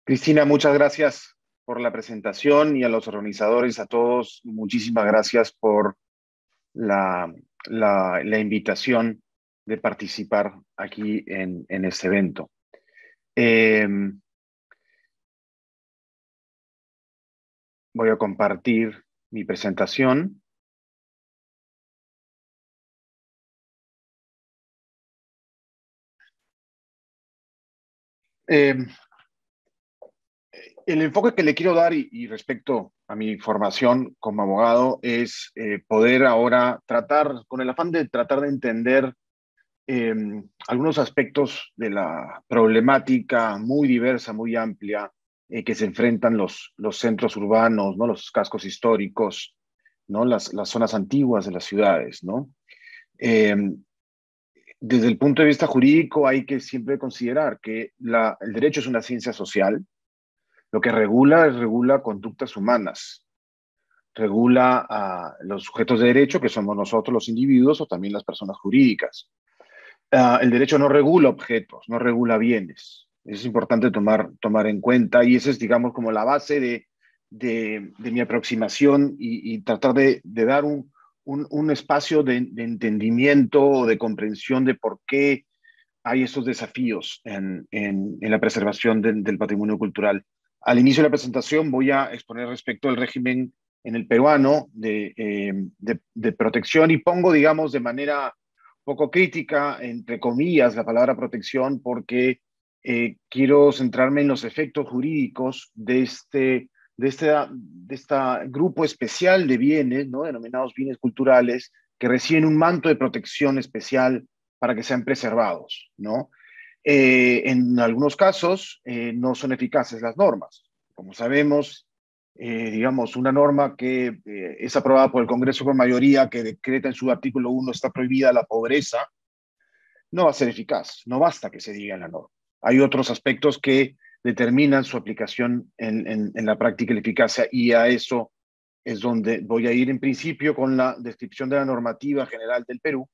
Cristina, muchas gracias por la presentación y a los organizadores, a todos, muchísimas gracias por la, la invitación de participar aquí en este evento. Eh, Voy a compartir mi presentación. Eh, el enfoque que le quiero dar y respecto a mi formación como abogado es poder ahora tratar, con el afán de tratar de entender eh, algunos aspectos de la problemática muy diversa, muy amplia, que se enfrentan los centros urbanos, ¿no? Los cascos históricos, ¿no? Las zonas antiguas de las ciudades, ¿no? Eh, Desde el punto de vista jurídico hay que siempre considerar que el derecho es una ciencia social. Lo que regula conductas humanas, regula a los sujetos de derecho, que somos nosotros los individuos o también las personas jurídicas. El derecho no regula objetos, no regula bienes. Es importante tomar en cuenta y esa es, digamos, como la base de mi aproximación y tratar de dar un espacio de entendimiento o de comprensión de por qué hay estos desafíos en la preservación del patrimonio cultural. Al inicio de la presentación voy a exponer respecto al régimen en el peruano de protección y pongo, digamos, de manera poco crítica, entre comillas, la palabra protección, porque quiero centrarme en los efectos jurídicos de este grupo especial de bienes, ¿no? Denominados bienes culturales, que reciben un manto de protección especial para que sean preservados, ¿no? En algunos casos no son eficaces las normas. Como sabemos, digamos, una norma que es aprobada por el Congreso por mayoría, que decreta en su artículo 1 está prohibida la pobreza, no va a ser eficaz. No basta que se diga en la norma. Hay otros aspectos que determinan su aplicación en la práctica y la eficacia, y a eso es donde voy a ir en principio con la descripción de la normativa general del Perú,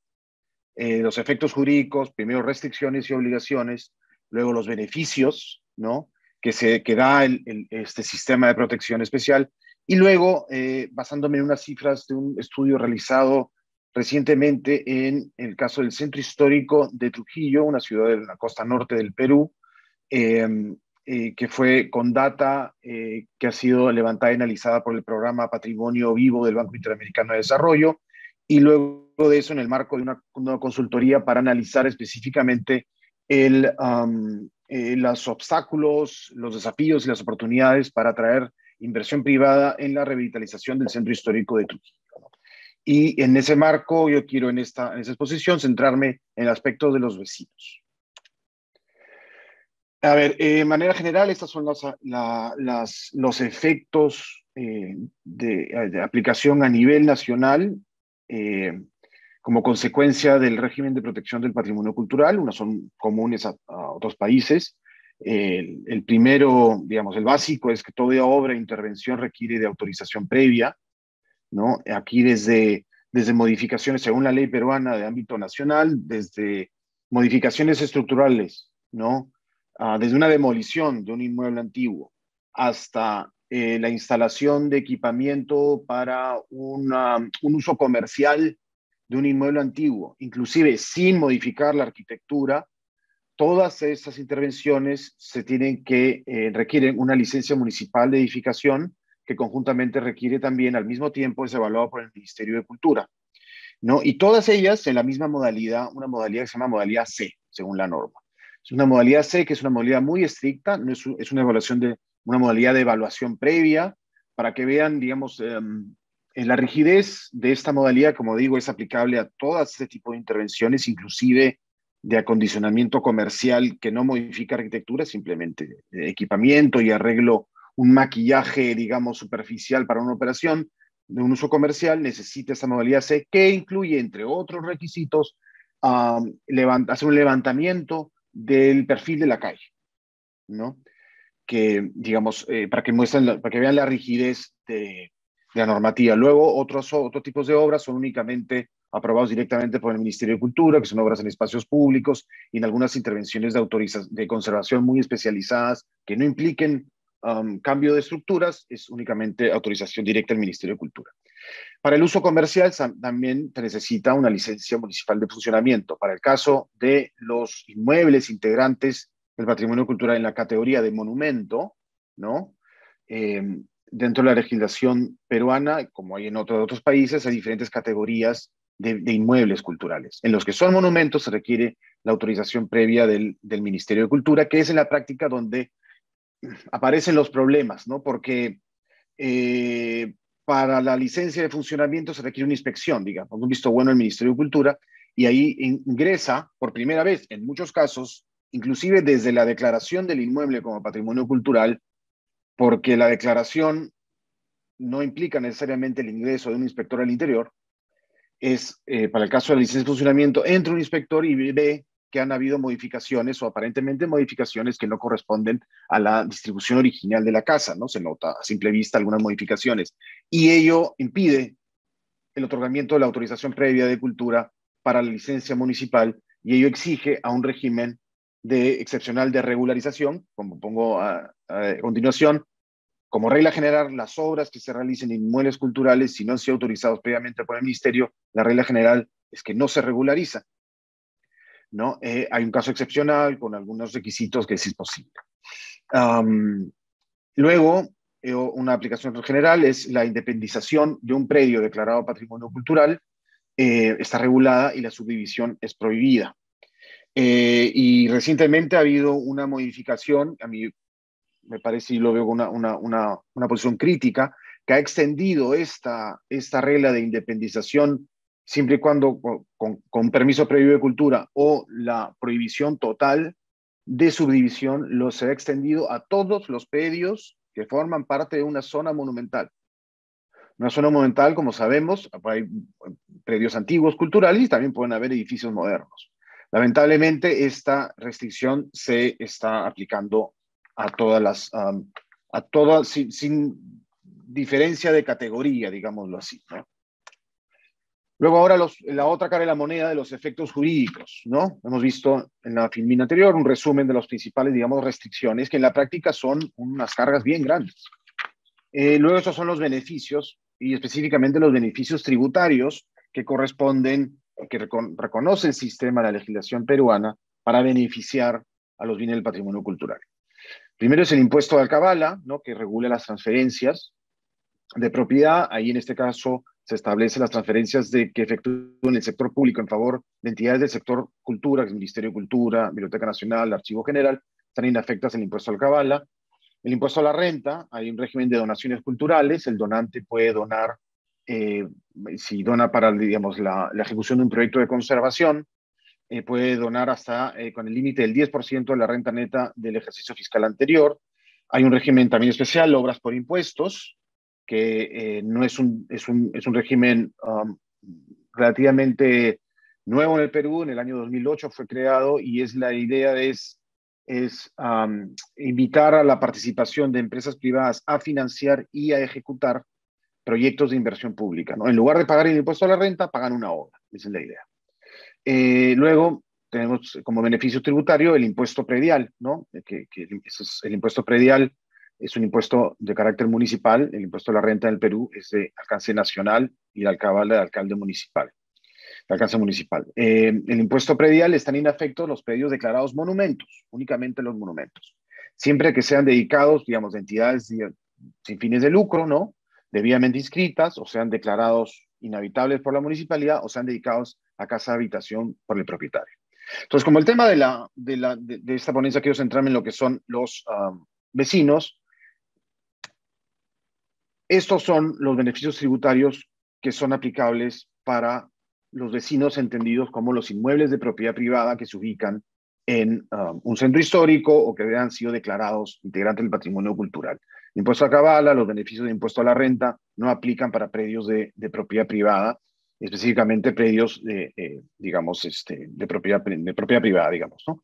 los efectos jurídicos, primero restricciones y obligaciones, luego los beneficios, ¿no? Que da este sistema de protección especial, y luego, basándome en unas cifras de un estudio realizado recientemente en el caso del Centro Histórico de Trujillo, una ciudad de la costa norte del Perú, eh, que fue con data que ha sido levantada y analizada por el programa Patrimonio Vivo del Banco Interamericano de Desarrollo, y luego de eso en el marco de una consultoría para analizar específicamente los obstáculos, los desafíos y las oportunidades para atraer inversión privada en la revitalización del centro histórico de Trujillo. Y en ese marco yo quiero en esa exposición centrarme en el aspecto de los vecinos. A ver, de manera general, estos son los efectos de aplicación a nivel nacional eh, como consecuencia del régimen de protección del patrimonio cultural. Unos son comunes a otros países. El primero, digamos, el básico es que toda obra e intervención requiere de autorización previa, ¿no? Aquí desde modificaciones según la ley peruana de ámbito nacional, desde modificaciones estructurales, ¿no? Desde una demolición de un inmueble antiguo hasta la instalación de equipamiento para un uso comercial de un inmueble antiguo, inclusive sin modificar la arquitectura. Todas esas intervenciones requieren una licencia municipal de edificación, que conjuntamente requiere también, al mismo tiempo, es evaluado por el Ministerio de Cultura, ¿no? Y todas ellas en la misma modalidad, una modalidad que se llama modalidad C, según la norma. Es una modalidad C que es una modalidad muy estricta, no es una modalidad de evaluación previa, para que vean, digamos, la rigidez de esta modalidad, como digo, es aplicable a todo este tipo de intervenciones, inclusive de acondicionamiento comercial que no modifica arquitectura, simplemente equipamiento y arreglo, un maquillaje, digamos, superficial para una operación de un uso comercial, necesita esta modalidad C, que incluye, entre otros requisitos, hacer un levantamiento del perfil de la calle, ¿no? Que, digamos, para que vean la rigidez de la normativa. Luego, otros tipos de obras son únicamente aprobados directamente por el Ministerio de Cultura, que son obras en espacios públicos y en algunas intervenciones de conservación muy especializadas que no impliquen cambio de estructuras, es únicamente autorización directa del Ministerio de Cultura. Para el uso comercial también se necesita una licencia municipal de funcionamiento. Para el caso de los inmuebles integrantes del patrimonio cultural en la categoría de monumento, ¿no? Dentro de la legislación peruana, como hay en otros países, hay diferentes categorías de inmuebles culturales. En los que son monumentos se requiere la autorización previa del Ministerio de Cultura, que es en la práctica donde aparecen los problemas, ¿no? Porque para la licencia de funcionamiento se requiere una inspección, digamos, un visto bueno del Ministerio de Cultura, y ahí ingresa por primera vez, en muchos casos, inclusive desde la declaración del inmueble como patrimonio cultural, porque la declaración no implica necesariamente el ingreso de un inspector al interior, es para el caso de la licencia de funcionamiento, entra un inspector y ve que han habido modificaciones o aparentemente modificaciones que no corresponden a la distribución original de la casa, ¿no? Se nota a simple vista algunas modificaciones. Y ello impide el otorgamiento de la autorización previa de cultura para la licencia municipal y ello exige a un régimen excepcional de regularización, como pongo a continuación. Como regla general, las obras que se realicen en inmuebles culturales, si no han sido autorizados previamente por el Ministerio, la regla general es que no se regulariza, ¿no? Hay un caso excepcional con algunos requisitos que sí es posible. Luego, una aplicación general es la independización de un predio declarado patrimonio cultural, está regulada y la subdivisión es prohibida. Y recientemente ha habido una modificación, a mí me parece y lo veo con una posición crítica, que ha extendido esta regla de independización siempre y cuando con permiso previo de cultura o la prohibición total de subdivisión se ha extendido a todos los predios que forman parte de una zona monumental. Una zona monumental, como sabemos, hay predios antiguos culturales y también pueden haber edificios modernos. Lamentablemente, esta restricción se está aplicando a todas sin diferencia de categoría, digámoslo así, ¿no? Luego ahora la otra cara de la moneda de los efectos jurídicos, ¿no? Hemos visto en la filmina anterior un resumen de las principales, digamos, restricciones que en la práctica son unas cargas bien grandes. Luego estos son los beneficios y específicamente los beneficios tributarios que corresponden, que reconoce el sistema de la legislación peruana para beneficiar a los bienes del patrimonio cultural. Primero es el impuesto de alcabala, ¿no? Que regula las transferencias de propiedad. Ahí en este caso se establecen las transferencias que efectúan el sector público en favor de entidades del sector cultura, que es el Ministerio de Cultura, Biblioteca Nacional, Archivo General, están inafectas el impuesto de alcabala. El impuesto a la renta, hay un régimen de donaciones culturales, el donante puede donar, si dona para, digamos, la ejecución de un proyecto de conservación, puede donar hasta con el límite del 10% de la renta neta del ejercicio fiscal anterior. Hay un régimen también especial, obras por impuestos, que no es un régimen relativamente nuevo en el Perú. En el año 2008 fue creado y la idea es invitar a la participación de empresas privadas a financiar y a ejecutar proyectos de inversión pública, ¿no? En lugar de pagar el impuesto a la renta, pagan una obra. Esa es la idea. Luego tenemos como beneficio tributario el impuesto predial, ¿no? El impuesto predial es un impuesto de carácter municipal. El impuesto a la renta en el Perú es de alcance nacional y la alcabala de alcalde municipal. De alcance municipal. El impuesto predial están inafectos los predios declarados monumentos, únicamente los monumentos. Siempre que sean dedicados, digamos, de entidades sin fines de lucro, ¿no? Debidamente inscritas, o sean declarados inhabitables por la municipalidad, o sean dedicados a casa de habitación por el propietario. Entonces, como el tema de esta ponencia quiero centrarme en lo que son los vecinos, estos son los beneficios tributarios que son aplicables para los vecinos entendidos como los inmuebles de propiedad privada que se ubican en un centro histórico o que hayan sido declarados integrantes del patrimonio cultural. El impuesto a cabala, los beneficios de impuesto a la renta no aplican para predios de propiedad privada, específicamente predios digamos, de propiedad privada, digamos, ¿no?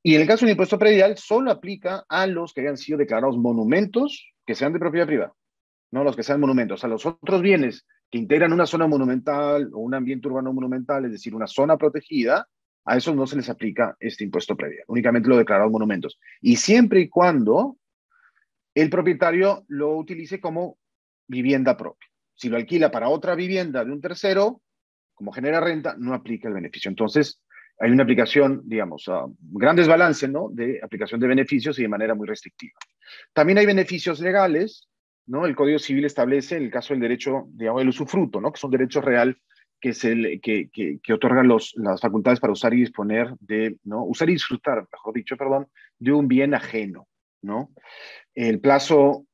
Y en el caso del impuesto predial, solo aplica a los que hayan sido declarados monumentos que sean de propiedad privada. ¿no? Los que sean monumentos. A los otros bienes que integran una zona monumental o un ambiente urbano monumental, es decir, una zona protegida, a esos no se les aplica este impuesto predial, únicamente lo declarados monumentos. Y siempre y cuando el propietario lo utilice como vivienda propia. Si lo alquila para otra vivienda de un tercero, como genera renta, no aplica el beneficio. Entonces, hay una aplicación, digamos, gran desbalance, ¿no? De aplicación de beneficios y de manera muy restrictiva. También hay beneficios legales, ¿no? El Código Civil establece el caso del derecho, digamos, del usufructo, ¿no? Que es un derecho real que, es que otorga las facultades para usar y disponer de, ¿no? Usar y disfrutar, mejor dicho, perdón, de un bien ajeno, ¿no? El plazo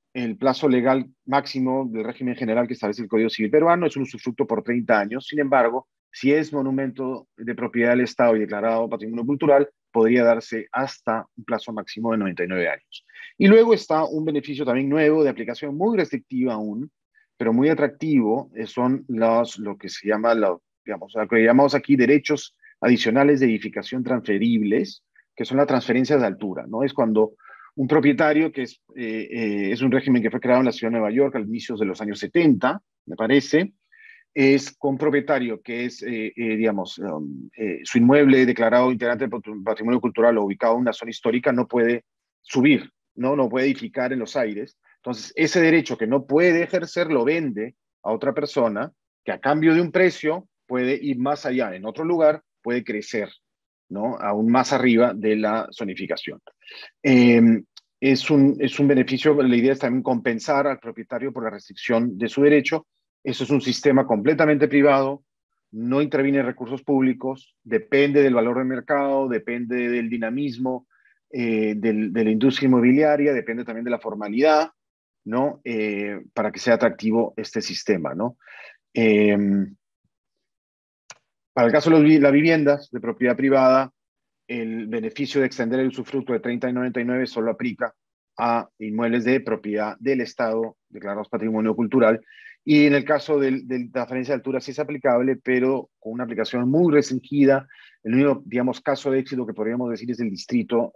legal máximo del régimen general que establece el Código Civil peruano es un usufructo por 30 años. Sin embargo, si es monumento de propiedad del Estado y declarado patrimonio cultural, podría darse hasta un plazo máximo de 99 años. Y luego está un beneficio también nuevo de aplicación muy restrictiva aún, pero muy atractivo, son lo que se llama, digamos, lo que llamamos aquí derechos adicionales de edificación transferibles, que son las transferencias de altura, ¿no? Es cuando un propietario que es un régimen que fue creado en la ciudad de Nueva York al inicios de los años 70, me parece, es con propietario que es, digamos, su inmueble declarado integrante del patrimonio cultural o ubicado en una zona histórica no puede subir, ¿no? No puede edificar en los aires. Entonces, ese derecho que no puede ejercer lo vende a otra persona que a cambio de un precio puede ir más allá, en otro lugar puede crecer, ¿no? Aún más arriba de la zonificación. Eh, es un beneficio, la idea es también compensar al propietario por la restricción de su derecho. Eso es un sistema completamente privado, no interviene en recursos públicos, depende del valor del mercado, depende del dinamismo de la industria inmobiliaria, depende también de la formalidad, ¿no? Para que sea atractivo este sistema, ¿no? Eh, para el caso de las viviendas de propiedad privada, el beneficio de extender el usufructo de 30 y 99 solo aplica a inmuebles de propiedad del Estado declarados patrimonio cultural. Y en el caso de la transferencia de altura sí es aplicable, pero con una aplicación muy restringida. El único, digamos, caso de éxito que podríamos decir es el distrito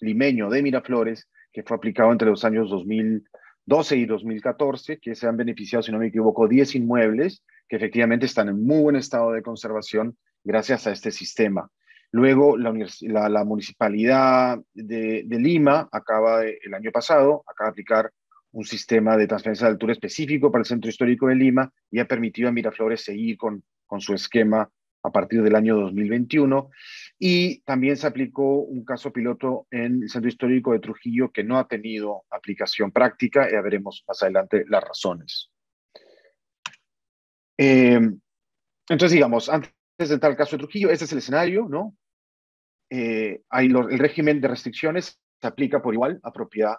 limeño de Miraflores, que fue aplicado entre los años 2012 y 2014, que se han beneficiado, si no me equivoco, 10 inmuebles que efectivamente están en muy buen estado de conservación gracias a este sistema. Luego, la Municipalidad de Lima el año pasado, acaba de aplicar un sistema de transferencia de altura específico para el centro histórico de Lima y ha permitido a Miraflores seguir con su esquema a partir del año 2021. Y también se aplicó un caso piloto en el centro histórico de Trujillo que no ha tenido aplicación práctica. Ya veremos más adelante las razones. Entonces, digamos, antes de tal caso de Trujillo, este es el escenario, ¿no? El régimen de restricciones se aplica por igual a propiedad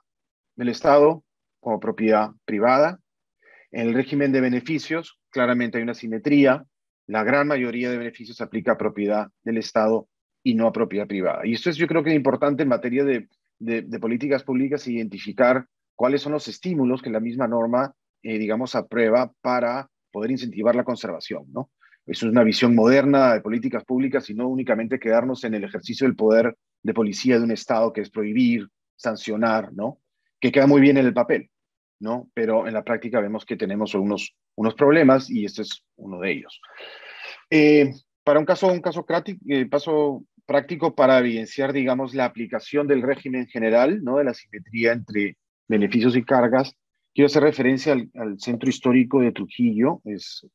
del Estado como propiedad privada. En el régimen de beneficios, claramente hay una simetría. La gran mayoría de beneficios se aplica a propiedad del Estado y no a propiedad privada. Y esto es, yo creo que es importante en materia de políticas públicas, identificar cuáles son los estímulos que la misma norma, digamos, aprueba para poder incentivar la conservación, ¿no? Eso es una visión moderna de políticas públicas y no únicamente quedarnos en el ejercicio del poder de policía de un Estado que es prohibir, sancionar, ¿no? Que queda muy bien en el papel, ¿no? Pero en la práctica vemos que tenemos unos problemas y este es uno de ellos. Para un caso práctico para evidenciar, digamos, la aplicación del régimen general, ¿no? De la simetría entre beneficios y cargas, quiero hacer referencia al centro histórico de Trujillo.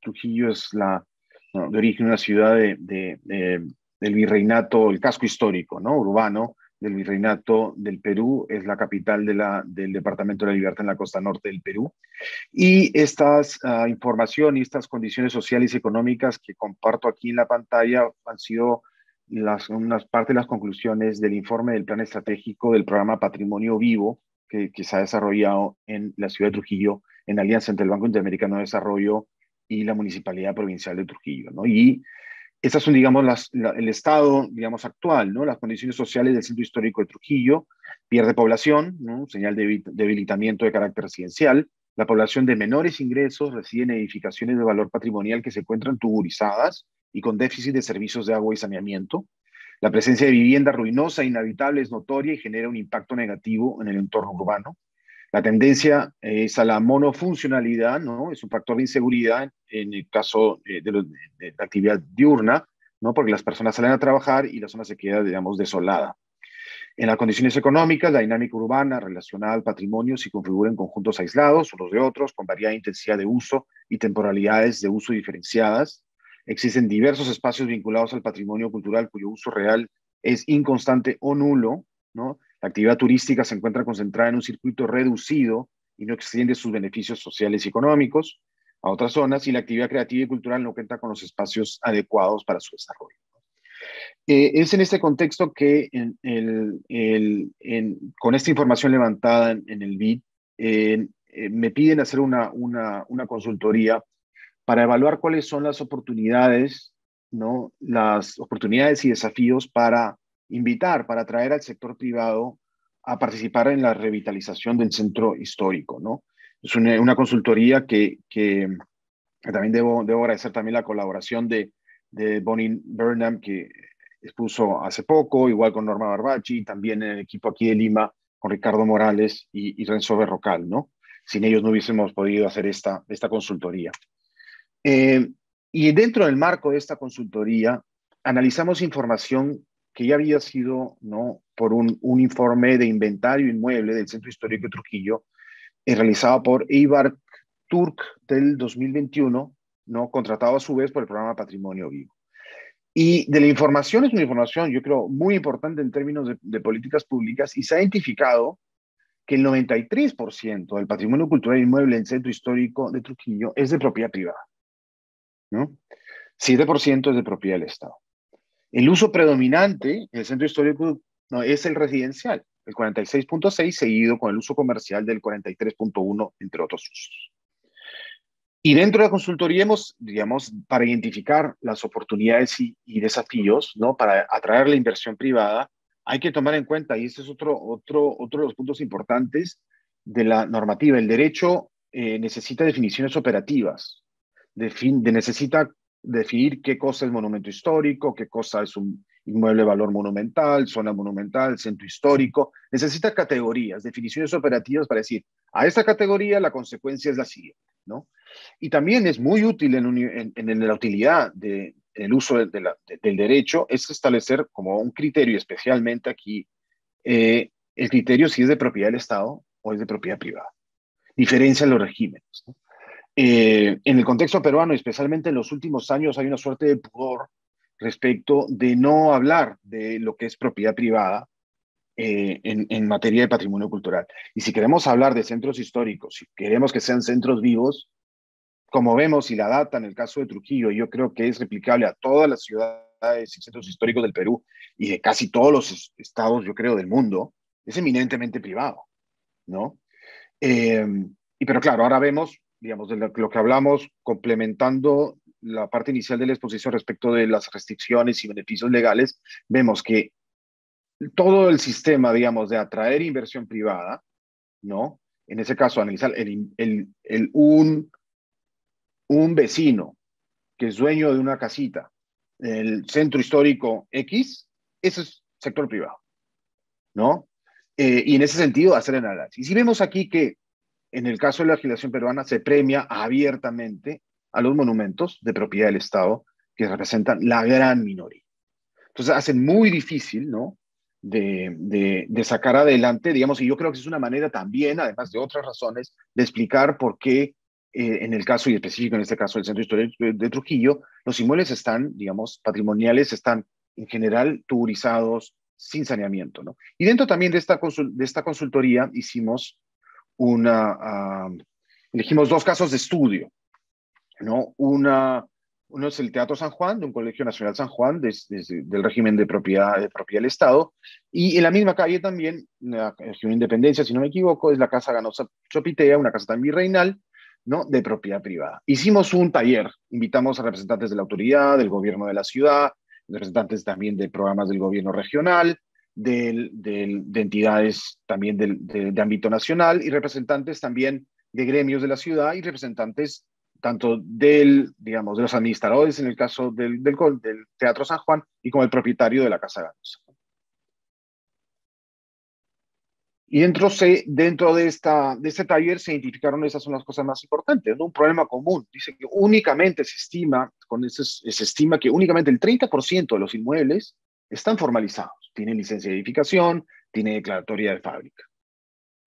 Trujillo es de origen una ciudad del virreinato, el casco histórico, ¿no? Urbano del virreinato del Perú, es la capital del Departamento de la Libertad en la costa norte del Perú. Y estas información y estas condiciones sociales y económicas que comparto aquí en la pantalla han sido unas parte de las conclusiones del informe del Plan Estratégico del Programa Patrimonio Vivo que se ha desarrollado en la ciudad de Trujillo en alianza entre el Banco Interamericano de Desarrollo y la Municipalidad Provincial de Trujillo, ¿no? Y estas son, digamos, el estado, digamos, actual, ¿no? Las condiciones sociales del centro histórico de Trujillo: pierde población, ¿no? Señal de debilitamiento de carácter residencial. La población de menores ingresos reside en edificaciones de valor patrimonial que se encuentran tuburizadas y con déficit de servicios de agua y saneamiento. La presencia de vivienda ruinosa e inhabitable es notoria y genera un impacto negativo en el entorno urbano. La tendencia es a la monofuncionalidad, ¿no? Es un factor de inseguridad en el caso de la actividad diurna, ¿no? Porque las personas salen a trabajar y la zona se queda, digamos, desolada. En las condiciones económicas, la dinámica urbana relacionada al patrimonio se configura en conjuntos aislados unos de otros, con variada intensidad de uso y temporalidades de uso diferenciadas. Existen diversos espacios vinculados al patrimonio cultural cuyo uso real es inconstante o nulo, ¿no? La actividad turística se encuentra concentrada en un circuito reducido y no extiende sus beneficios sociales y económicos a otras zonas, y la actividad creativa y cultural no cuenta con los espacios adecuados para su desarrollo. Es en este contexto que con esta información levantada en el BID, me piden hacer una consultoría para evaluar cuáles son las oportunidades, ¿no? Las oportunidades y desafíos para invitar, para atraer al sector privado a participar en la revitalización del centro histórico, ¿no? Es una consultoría que también debo agradecer también la colaboración de Bonnie Burnham, que expuso hace poco, igual con Norma Barbachi, también en el equipo aquí de Lima, con Ricardo Morales y Renzo Berrocal, ¿no? Sin ellos no hubiésemos podido hacer esta consultoría. Eh, y dentro del marco de esta consultoría, analizamos información que ya había sido, ¿no? Por un informe de inventario inmueble del Centro Histórico de Trujillo, realizado por Eibar Turk del 2021, ¿no? Contratado a su vez por el programa Patrimonio Vivo. Y de la información, es una información, yo creo, muy importante en términos de políticas públicas, y se ha identificado que el 93% del patrimonio cultural inmueble en el Centro Histórico de Trujillo es de propiedad privada, ¿no? 7% es de propiedad del Estado. El uso predominante en el Centro Histórico, no, es el residencial, el 46.6, seguido con el uso comercial del 43.1, entre otros usos. Y dentro de la consultoría hemos, digamos, para identificar las oportunidades y desafíos, ¿no? Para atraer la inversión privada, hay que tomar en cuenta, y este es otro de los puntos importantes de la normativa. El derecho necesita definiciones operativas, necesita definir qué cosa es monumento histórico, qué cosa es un inmueble de valor monumental, zona monumental, centro histórico. Necesita categorías, definiciones operativas para decir, a esta categoría la consecuencia es la siguiente, ¿no? Y también es muy útil en la utilidad del uso del derecho, es establecer como un criterio, especialmente aquí, el criterio si es de propiedad del Estado o es de propiedad privada. Diferencia en los regímenes, ¿no? En el contexto peruano, especialmente en los últimos años, hay una suerte de pudor respecto de no hablar de lo que es propiedad privada en materia de patrimonio cultural. Y si queremos hablar de centros históricos, si queremos que sean centros vivos, como vemos, y la data en el caso de Trujillo, yo creo que es replicable a todas las ciudades y centros históricos del Perú y de casi todos los estados, yo creo, del mundo, es eminentemente privado, ¿no? Eh, pero claro, ahora vemos, digamos, de lo que hablamos, complementando la parte inicial de la exposición respecto de las restricciones y beneficios legales, vemos que todo el sistema, digamos, de atraer inversión privada, ¿no? En ese caso, analizar un vecino que es dueño de una casita en el centro histórico X, ese es sector privado, ¿no? Y en ese sentido, hacer el análisis. Y si vemos aquí que en el caso de la legislación peruana se premia abiertamente a los monumentos de propiedad del Estado, que representan la gran minoría. Entonces hacen muy difícil, ¿no? De sacar adelante, digamos, y yo creo que es una manera también, además de otras razones, de explicar por qué en el caso, y específico en este caso del Centro Histórico de Trujillo, los inmuebles están, digamos, patrimoniales, están en general tuburizados, sin saneamiento, ¿no? Y dentro también de esta consultoría hicimos elegimos dos casos de estudio, ¿no? Uno es el Teatro San Juan, de un Colegio Nacional San Juan, del régimen de propiedad del Estado, y en la misma calle también, la región Independencia, si no me equivoco, es la Casa Ganosa Chopitea, una casa también virreinal, ¿no? De propiedad privada. Hicimos un taller, invitamos a representantes de la autoridad, del gobierno de la ciudad, representantes también de programas del gobierno regional, de entidades también de ámbito nacional, y representantes también de gremios de la ciudad, y representantes tanto digamos, de los administradores en el caso del Teatro San Juan, y como el propietario de la Casa Ganosa. Y dentro de este taller se identificaron esas son las cosas más importantes, ¿no? Un problema común. Dice que únicamente se estima, se estima que únicamente el 30% de los inmuebles están formalizados. Tienen licencia de edificación, tienen declaratoria de fábrica,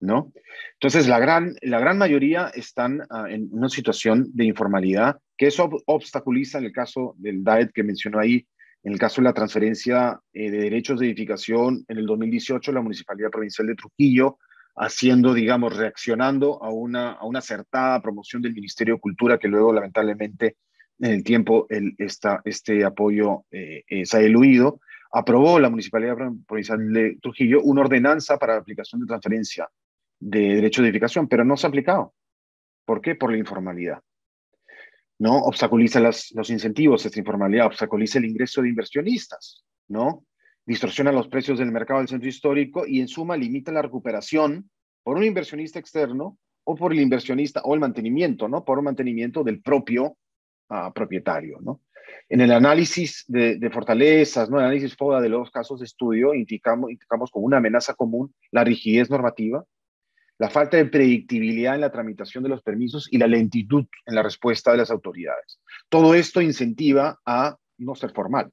¿no? Entonces, la gran mayoría están en una situación de informalidad, que eso obstaculiza en el caso del DAET que mencionó ahí, en el caso de la transferencia de derechos de edificación en el 2018, la Municipalidad Provincial de Trujillo, haciendo, digamos, reaccionando a una acertada promoción del Ministerio de Cultura, que luego, lamentablemente, en el tiempo, este apoyo se ha diluido, aprobó la Municipalidad Provincial de Trujillo una ordenanza para la aplicación de transferencia de derecho de edificación, pero no se ha aplicado. ¿Por qué? Por la informalidad. ¿No? Obstaculiza los incentivos, esta informalidad, obstaculiza el ingreso de inversionistas, ¿no? Distorsiona los precios del mercado del centro histórico y en suma limita la recuperación por un inversionista externo o por el inversionista o el mantenimiento, ¿no? Por un mantenimiento del propio propietario, ¿no? En el análisis de fortalezas, ¿no? El análisis FODA de los casos de estudio, indicamos como una amenaza común la rigidez normativa, la falta de predictibilidad en la tramitación de los permisos y la lentitud en la respuesta de las autoridades. Todo esto incentiva a no ser formal,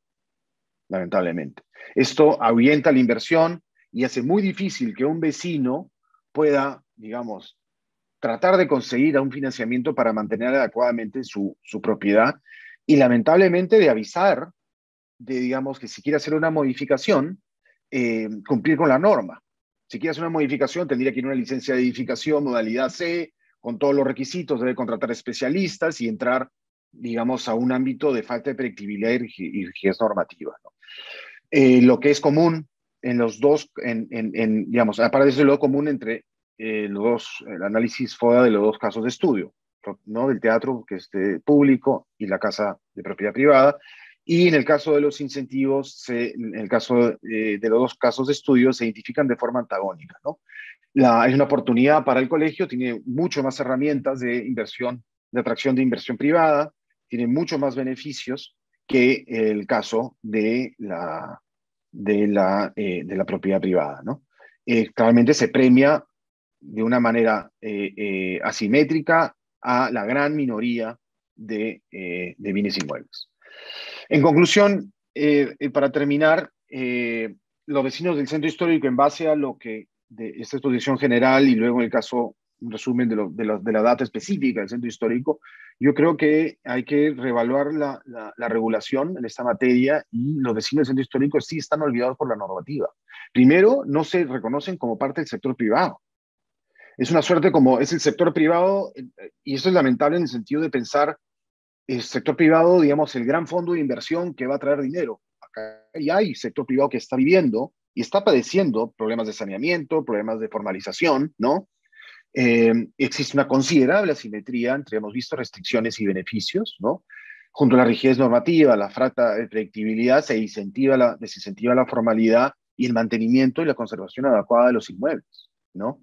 lamentablemente. Esto ahuyenta la inversión y hace muy difícil que un vecino pueda, digamos, tratar de conseguir un financiamiento para mantener adecuadamente su propiedad y lamentablemente de avisar de, digamos, que si quiere hacer una modificación, cumplir con la norma. Si quiere hacer una modificación, tendría que ir a una licencia de edificación, modalidad C, con todos los requisitos, debe contratar especialistas y entrar, digamos, a un ámbito de falta de predictibilidad y rigidez normativa, ¿no? Lo que es común en los dos, digamos, aparte de eso, lo común entre el análisis FODA de los dos casos de estudio, ¿no? Del teatro que es público y la casa de propiedad privada. Y en el caso de los incentivos, en el caso de los dos casos de estudio, se identifican de forma antagónica, ¿no? Es una oportunidad para el colegio, tiene mucho más herramientas de inversión, de atracción de inversión privada, tiene mucho más beneficios que el caso de la propiedad privada, ¿no? Claramente se premia de una manera asimétrica a la gran minoría de bienes inmuebles. En conclusión, para terminar, los vecinos del centro histórico, en base a lo que de esta exposición general y luego en el caso, un resumen de la data específica del centro histórico, yo creo que hay que reevaluar la regulación en esta materia y los vecinos del centro histórico sí están olvidados por la normativa. Primero, no se reconocen como parte del sector privado. Es una suerte como es el sector privado, y eso es lamentable en el sentido de pensar el sector privado, digamos, el gran fondo de inversión que va a traer dinero. Acá ya hay sector privado que está viviendo y está padeciendo problemas de saneamiento, problemas de formalización, ¿no? Existe una considerable asimetría entre, hemos visto, restricciones y beneficios, ¿no? Junto a la rigidez normativa, la falta de predictibilidad, desincentiva la formalidad y el mantenimiento y la conservación adecuada de los inmuebles, ¿no?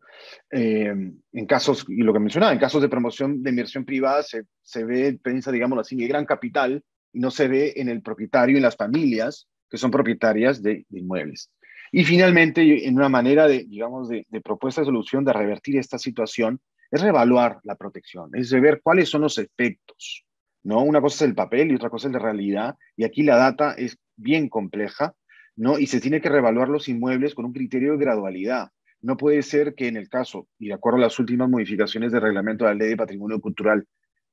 En casos, y lo que mencionaba, en casos de promoción de inversión privada se ve, piensa, digamos así, en el gran capital y no se ve en el propietario y en las familias que son propietarias de inmuebles. Y finalmente, en una manera de, digamos, de propuesta de solución de revertir esta situación, es reevaluar la protección, es de ver cuáles son los efectos, ¿no? Una cosa es el papel y otra cosa es la realidad, y aquí la data es bien compleja, ¿no? Y se tiene que reevaluar los inmuebles con un criterio de gradualidad. No puede ser que en el caso, y de acuerdo a las últimas modificaciones del reglamento de la Ley de Patrimonio Cultural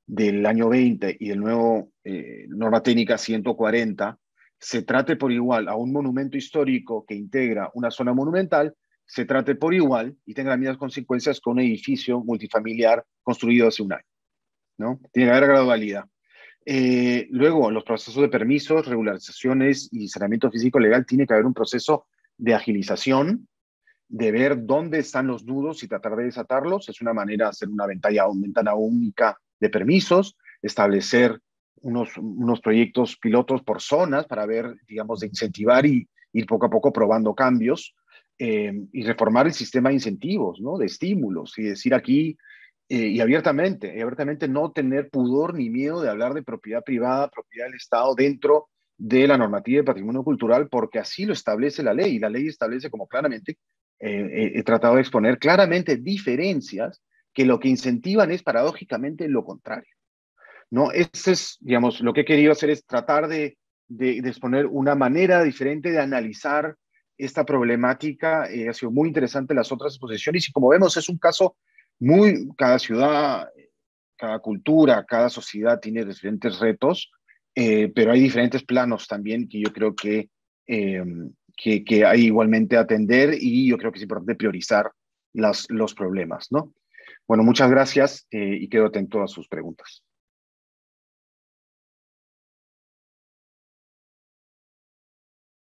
del año 20 y del nuevo norma técnica 140, se trate por igual a un monumento histórico que integra una zona monumental, se trate por igual y tenga las mismas consecuencias que un edificio multifamiliar construido hace un año, ¿no? Tiene que haber gradualidad. Luego, los procesos de permisos, regularizaciones y saneamiento físico legal, tiene que haber un proceso de agilización, de ver dónde están los nudos y tratar de desatarlos. Es una manera de hacer una ventana única de permisos, establecer unos proyectos pilotos por zonas para ver, digamos, de incentivar y ir poco a poco probando cambios y reformar el sistema de incentivos, ¿no? De estímulos y decir aquí y abiertamente no tener pudor ni miedo de hablar de propiedad privada, propiedad del Estado dentro de la normativa de patrimonio cultural, porque así lo establece la ley. Y la ley establece como claramente he tratado de exponer claramente diferencias que lo que incentivan es paradójicamente lo contrario, ¿no? Ese es, digamos, lo que he querido hacer es tratar de exponer una manera diferente de analizar esta problemática. Ha sido muy interesante las otras exposiciones y como vemos es un caso cada ciudad, cada cultura, cada sociedad tiene diferentes retos, pero hay diferentes planos también que yo creo eh, que hay igualmente atender y yo creo que es importante priorizar los problemas, ¿no? Bueno, muchas gracias y quedo atento a sus preguntas.